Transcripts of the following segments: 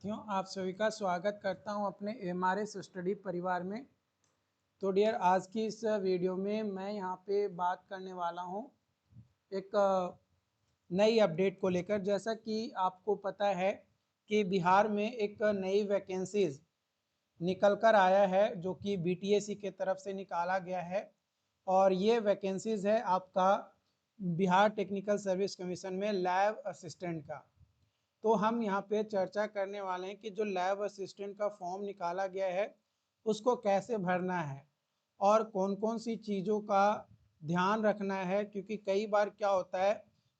साथियों, आप सभी का स्वागत करता हूं अपने एमआरएस स्टडी परिवार में। तो डियर, आज की इस वीडियो में मैं यहां पे बात करने वाला हूं एक नई अपडेट को लेकर। जैसा कि आपको पता है कि बिहार में एक नई वैकेंसीज निकल कर आया है जो कि बीटीएससी के तरफ से निकाला गया है, और ये वैकेंसीज है आपका बिहार टेक्निकल सर्विस कमीशन में लैब असिस्टेंट का। तो हम यहाँ पे चर्चा करने वाले हैं कि जो लैब असिस्टेंट का फॉर्म निकाला गया है उसको कैसे भरना है और कौन कौन सी चीज़ों का ध्यान रखना है, क्योंकि कई बार क्या होता है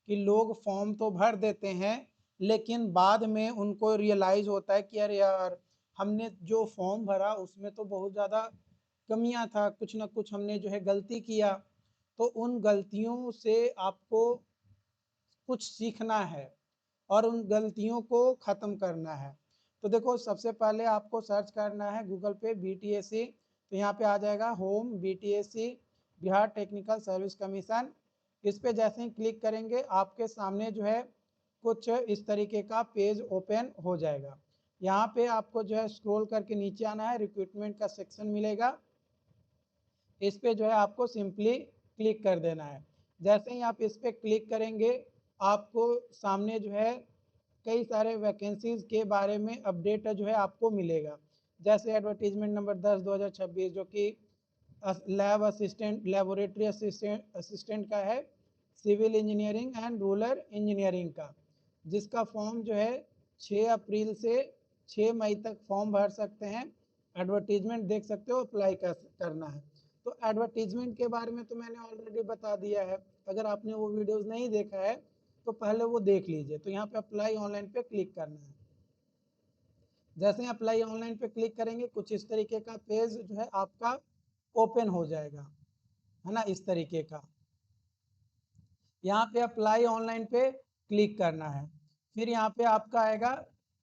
कि लोग फॉर्म तो भर देते हैं लेकिन बाद में उनको रियलाइज़ होता है कि अरे यार, हमने जो फॉर्म भरा उसमें तो बहुत ज़्यादा कमियां था, कुछ ना कुछ हमने जो है गलती किया। तो उन गलतियों से आपको कुछ सीखना है और उन गलतियों को ख़त्म करना है। तो देखो, सबसे पहले आपको सर्च करना है गूगल पे बीटीएससी। तो यहाँ पे आ जाएगा home BTSC Bihar technical service commission. इस पे जैसे ही क्लिक करेंगे आपके सामने जो है कुछ इस तरीके का पेज ओपन हो जाएगा। यहाँ पे आपको जो है स्क्रॉल करके नीचे आना है, रिक्रूटमेंट का सेक्शन मिलेगा। इस पे जो है आपको सिंपली क्लिक कर देना है। जैसे ही आप इस पे क्लिक करेंगे आपको सामने जो है कई सारे वैकेंसीज के बारे में अपडेट जो है आपको मिलेगा। जैसे एडवर्टीजमेंट नंबर 10/2026 जो कि लैब असिस्टेंट, लेबोरेटरी असिस्टेंट का है, civil engineering and rural engineering का, जिसका फॉर्म जो है 6 अप्रैल से 6 मई तक फॉर्म भर सकते हैं। एडवर्टीजमेंट देख सकते हो, अप्लाई करना है। तो एडवर्टीजमेंट के बारे में तो मैंने ऑलरेडी बता दिया है, अगर आपने वो वीडियोस नहीं देखा है तो पहले वो देख लीजिए। तो यहाँ पे अप्लाई ऑनलाइन पे क्लिक करना है। जैसे ही अप्लाई ऑनलाइन पे क्लिक करेंगे कुछ इस तरीके का पेज जो है आपका ओपन हो जाएगा, है ना, इस तरीके का। यहाँ पे अप्लाई ऑनलाइन पे क्लिक करना है। फिर यहाँ पे आपका आएगा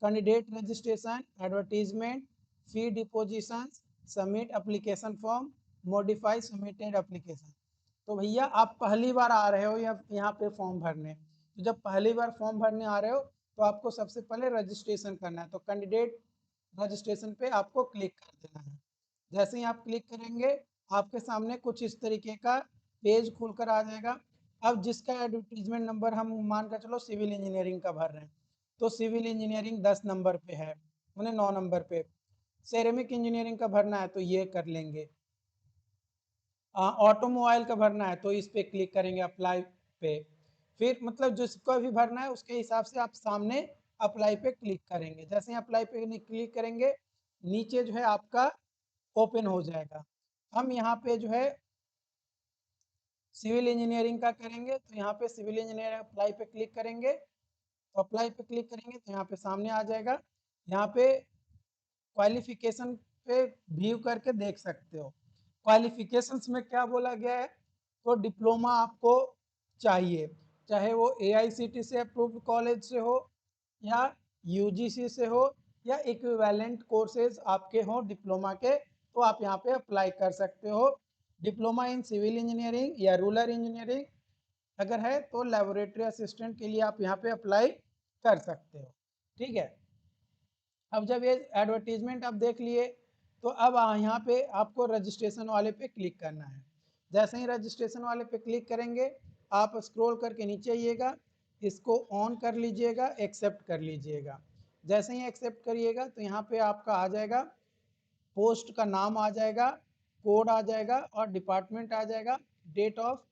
candidate registration, advertisement, fee deposition, submit application form, modify submitted application. तो भैया, आप पहली बार आ रहे हो यहाँ पे फॉर्म भरने, तो जब पहली बार फॉर्म भरने आ रहे हो तो आपको सबसे पहले रजिस्ट्रेशन करना है। तो कैंडिडेट रजिस्ट्रेशन पे आपको क्लिक कर देना है। जैसे ही आप क्लिक करेंगे आपके सामने कुछ इस तरीके का पेज खुलकर आ जाएगा। अब जिसका एडवर्टीजमेंट नंबर हम मान कर चलो सिविल इंजीनियरिंग का भर रहे हैं, तो सिविल इंजीनियरिंग 10 नंबर पे है, उन्हें 9 नंबर पे। सेरेमिक इंजीनियरिंग का भरना है तो ये कर लेंगे। ऑटोमोबाइल का भरना है तो इस पे क्लिक करेंगे अप्लाई पे। फिर मतलब जिसको भी भरना है उसके हिसाब से आप सामने अप्लाई पे क्लिक करेंगे। जैसे ही अप्लाई पे क्लिक करेंगे नीचे जो है आपका ओपन हो जाएगा। हम यहाँ पे जो है सिविल इंजीनियरिंग का करेंगे, तो यहाँ पे सिविल इंजीनियरिंग अप्लाई पे क्लिक करेंगे। तो अप्लाई पे क्लिक करेंगे तो यहाँ पे सामने आ जाएगा। यहाँ पे क्वालिफिकेशन पे व्यू करके देख सकते हो। क्वालिफिकेशंस में क्या बोला गया है, तो डिप्लोमा आपको चाहिए, चाहे वो एआईसीटी से अप्रूव्ड कॉलेज से हो या यूजीसी से हो या इक्विवेलेंट कोर्सेज आपके हो डिप्लोमा के, तो आप यहाँ पे अप्लाई कर सकते हो। डिप्लोमा इन सिविल इंजीनियरिंग या रूरल इंजीनियरिंग अगर है तो लेबोरेटरी असिस्टेंट के लिए आप यहाँ पे अप्लाई कर सकते हो। ठीक है, अब जब ये एडवर्टीजमेंट आप देख लिए तो अब यहाँ पे आपको रजिस्ट्रेशन वाले पे क्लिक करना है। जैसे ही रजिस्ट्रेशन वाले पे क्लिक करेंगे आप स्क्रॉल करके नीचे आइएगा, इसको ऑन कर लीजिएगा, एक्सेप्ट कर लीजिएगा। जैसे ही एक्सेप्ट करिएगा तो यहाँ पे आपका आ जाएगा, पोस्ट का नाम आ जाएगा, कोड आ जाएगा और डिपार्टमेंट आ जाएगा। डेट ऑफ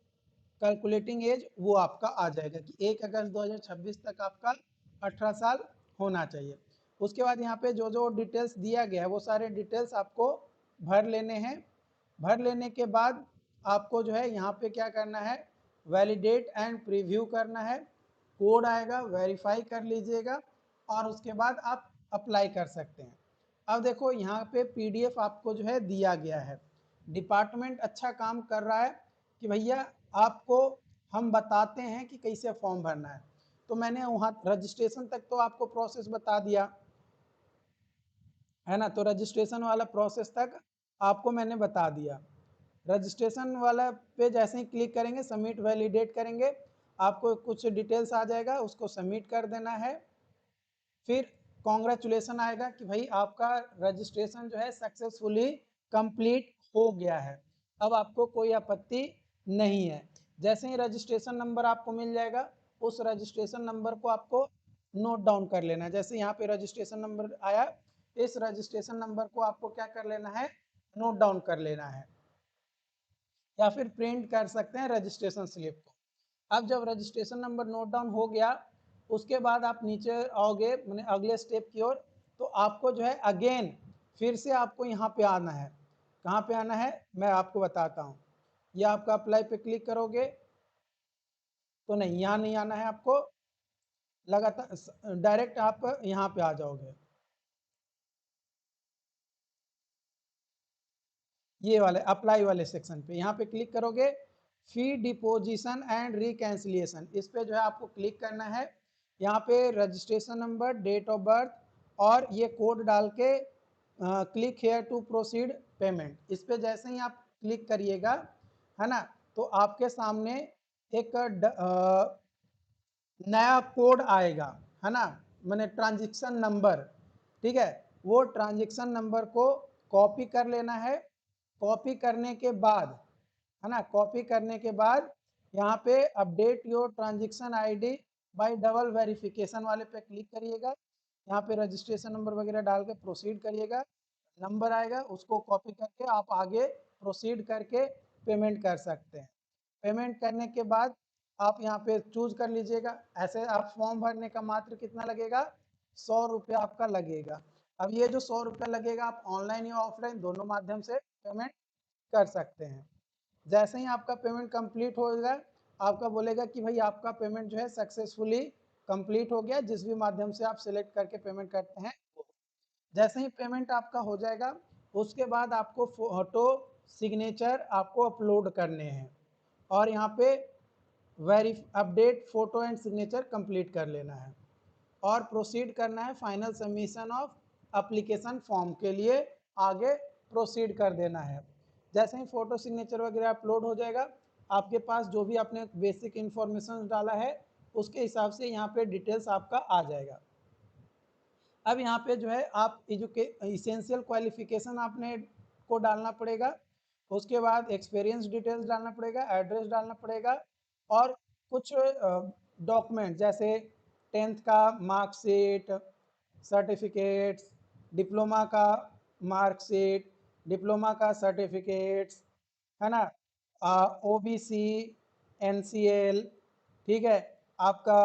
कैलकुलेटिंग एज वो आपका आ जाएगा कि 1 अगस्त 2026 तक आपका 18 साल होना चाहिए। उसके बाद यहाँ पे जो जो डिटेल्स दिया गया है वो सारे डिटेल्स आपको भर लेने हैं। भर लेने के बाद आपको जो है यहाँ पे क्या करना है, वैलिडेट एंड प्रीव्यू करना है। कोड आएगा, वेरीफाई कर लीजिएगा और उसके बाद आप अप्लाई कर सकते हैं। अब देखो यहाँ पे पीडीएफ आपको जो है दिया गया है। डिपार्टमेंट अच्छा काम कर रहा है कि भैया आपको हम बताते हैं कि कैसे फॉर्म भरना है। तो मैंने वहाँ रजिस्ट्रेशन तक तो आपको प्रोसेस बता दिया है ना, तो रजिस्ट्रेशन वाला प्रोसेस तक आपको मैंने बता दिया। रजिस्ट्रेशन वाला पे जैसे ही क्लिक करेंगे, सबमिट वैलिडेट करेंगे, आपको कुछ डिटेल्स आ जाएगा, उसको सबमिट कर देना है। फिर कॉन्ग्रेचुलेसन आएगा कि भाई आपका रजिस्ट्रेशन जो है सक्सेसफुली कंप्लीट हो गया है, अब आपको कोई आपत्ति नहीं है। जैसे ही रजिस्ट्रेशन नंबर आपको मिल जाएगा, उस रजिस्ट्रेशन नंबर को आपको नोट डाउन कर लेना है। जैसे यहाँ पे रजिस्ट्रेशन नंबर आया, इस रजिस्ट्रेशन नंबर को आपको क्या कर लेना है, नोट डाउन कर लेना है, या फिर प्रिंट कर सकते हैं रजिस्ट्रेशन स्लिप को। अब जब रजिस्ट्रेशन नंबर नोट डाउन हो गया, उसके बाद आप नीचे आओगे मैंने अगले स्टेप की ओर, तो आपको जो है अगेन फिर से आपको यहाँ पे आना है। कहाँ पे आना है मैं आपको बताता हूँ। ये आपका अप्लाई पे क्लिक करोगे तो नहीं, यहाँ नहीं आना है आपको, लगातार डायरेक्ट आप यहाँ पे आ जाओगे, ये वाले अप्लाई वाले सेक्शन पे, यहाँ पे क्लिक करोगे, फी डिपोजिशन एंड रिकैंसिलिएशन, इस पे जो है आपको क्लिक करना है। यहाँ पे registration number, date of birth और ये कोड डाल के click here to proceed payment, इस पे जैसे ही आप क्लिक करिएगा, है ना, तो आपके सामने एक नया कोड आएगा, है ना, मैंने ट्रांजैक्शन नंबर, ठीक है, वो ट्रांजैक्शन नंबर को कॉपी कर लेना है। कॉपी करने के बाद, है ना, कॉपी करने के बाद यहाँ पे update your transaction ID bye double verification वाले पे क्लिक करिएगा। यहाँ पे रजिस्ट्रेशन नंबर वगैरह डाल के प्रोसीड करिएगा, नंबर आएगा उसको कॉपी करके आप आगे प्रोसीड करके पेमेंट कर सकते हैं। पेमेंट करने के बाद आप यहाँ पे चूज कर लीजिएगा। ऐसे आप फॉर्म भरने का मात्र कितना लगेगा, 100 रुपया आपका लगेगा। अब ये जो 100 रुपया लगेगा, आप ऑनलाइन या ऑफलाइन दोनों माध्यम से पेमेंट कर सकते हैं। जैसे ही आपका पेमेंट कंप्लीट होगा, आपका बोलेगा कि भाई आपका पेमेंट जो है सक्सेसफुली कंप्लीट हो गया, जिस भी माध्यम से आप सिलेक्ट करके पेमेंट करते हैं। जैसे ही पेमेंट आपका हो जाएगा, उसके बाद आपको फोटो सिग्नेचर आपको अपलोड करने हैं, और यहाँ पे update photo and signature complete कर लेना है, और प्रोसीड करना है final submission of application form के लिए, आगे प्रोसीड कर देना है। जैसे ही फोटो सिग्नेचर वगैरह अपलोड हो जाएगा, आपके पास जो भी आपने बेसिक इन्फॉर्मेशन डाला है उसके हिसाब से यहाँ पे डिटेल्स आपका आ जाएगा। अब यहाँ पे जो है आप इसेंशियल क्वालिफिकेशन आपने को डालना पड़ेगा, उसके बाद एक्सपीरियंस डिटेल्स डालना पड़ेगा, एड्रेस डालना पड़ेगा, और कुछ डॉक्यूमेंट जैसे 10th का मार्कशीट, सर्टिफिकेट्स, डिप्लोमा का मार्कशीट, डिप्लोमा का सर्टिफिकेट्स, है ना, ओबीसी, एनसीएल, ठीक है, आपका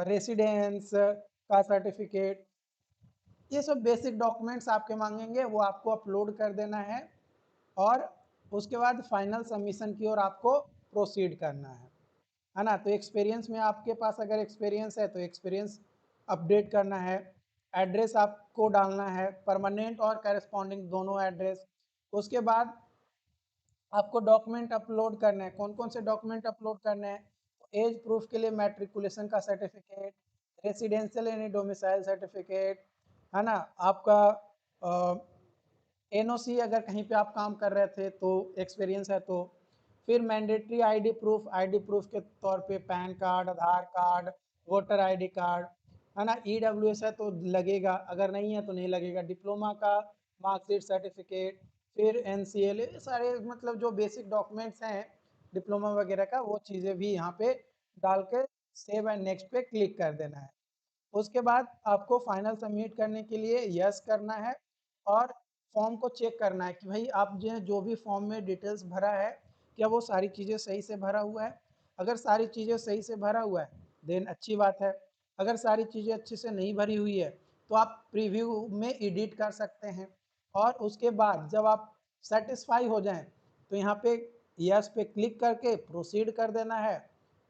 रेसिडेंस का सर्टिफिकेट, ये सब बेसिक डॉक्यूमेंट्स आपके मांगेंगे, वो आपको अपलोड कर देना है, और उसके बाद फाइनल सबमिशन की ओर आपको प्रोसीड करना है ना। तो एक्सपीरियंस में आपके पास अगर एक्सपीरियंस है तो एक्सपीरियंस अपडेट करना है, एड्रेस आपको डालना है, परमानेंट और करेस्पॉन्डिंग दोनों एड्रेस। उसके बाद आपको डॉक्यूमेंट अपलोड करना है, कौन कौन से डॉक्यूमेंट अपलोड करने हैं, तो एज प्रूफ के लिए मैट्रिकुलेशन का सर्टिफिकेट, रेसिडेंशियल यानी डोमिसाइल सर्टिफिकेट, है ना, आपका एनओसी अगर कहीं पे आप काम कर रहे थे तो एक्सपीरियंस है तो, फिर मैंडेटरी आईडी प्रूफ के तौर पे पैन कार्ड, आधार कार्ड, वोटर आईडी कार्ड, है ना, ईडब्ल्यूएस है तो लगेगा, अगर नहीं है तो नहीं लगेगा, डिप्लोमा का मार्कशीट सर्टिफिकेट, फिर एनसीएल, सारे मतलब जो बेसिक डॉक्यूमेंट्स हैं डिप्लोमा वगैरह का, वो चीज़ें भी यहाँ पे डाल के सेव एंड नेक्स्ट पे क्लिक कर देना है। उसके बाद आपको फाइनल सबमिट करने के लिए यस करना है, और फॉर्म को चेक करना है कि भाई आप जो भी फॉर्म में डिटेल्स भरा है क्या वो सारी चीज़ें सही से भरा हुआ है। अगर सारी चीज़ें सही से भरा हुआ है देन अच्छी बात है, अगर सारी चीज़ें अच्छे से नहीं भरी हुई है तो आप प्रीव्यू में एडिट कर सकते हैं, और उसके बाद जब आप सेटिस्फाई हो जाएं तो यहाँ पे यस पे क्लिक करके प्रोसीड कर देना है।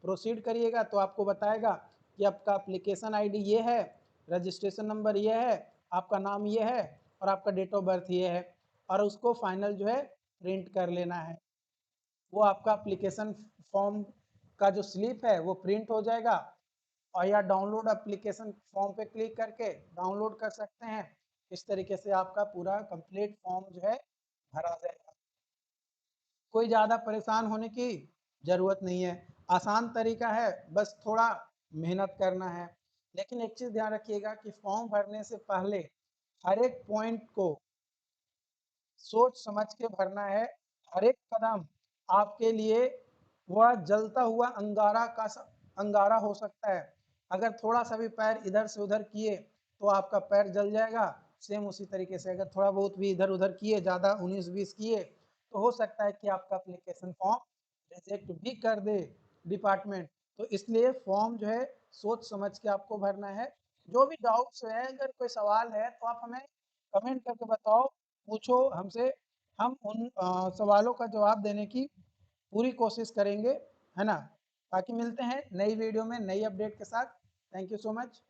प्रोसीड करिएगा तो आपको बताएगा कि आपका एप्लीकेशन आईडी ये है, रजिस्ट्रेशन नंबर ये है, आपका नाम ये है, और आपका डेट ऑफ बर्थ ये है, और उसको फाइनल जो है प्रिंट कर लेना है। वो आपका एप्लीकेशन फॉर्म का जो स्लिप है वो प्रिंट हो जाएगा, और या डाउनलोड एप्लीकेशन फॉर्म पे क्लिक करके डाउनलोड कर सकते हैं। इस तरीके से आपका पूरा कंप्लीट फॉर्म जो है भरा जाएगा। कोई ज़्यादा परेशान होने की ज़रूरत नहीं है, आसान तरीका है, बस थोड़ा मेहनत करना है। लेकिन एक चीज़ ध्यान रखिएगा कि फॉर्म भरने से पहले हर एक पॉइंट को सोच समझ के भरना है। हर एक कदम आपके लिए वह जलता हुआ अंगारा हो सकता है। अगर थोड़ा सा भी पैर इधर से उधर किए तो आपका पैर जल जाएगा। सेम उसी तरीके से अगर थोड़ा बहुत भी इधर उधर किए, ज़्यादा 19-20 किए, तो हो सकता है कि आपका एप्लीकेशन फॉर्म रिजेक्ट भी कर दे डिपार्टमेंट। तो इसलिए फॉर्म जो है सोच समझ के आपको भरना है। जो भी डाउट्स है, अगर कोई सवाल है तो आप हमें कमेंट करके बताओ, पूछो हमसे। हम उन सवालों का जवाब देने की पूरी कोशिश करेंगे, है ना। बाकी मिलते हैं नई वीडियो में नई अपडेट के साथ। Thank you so much.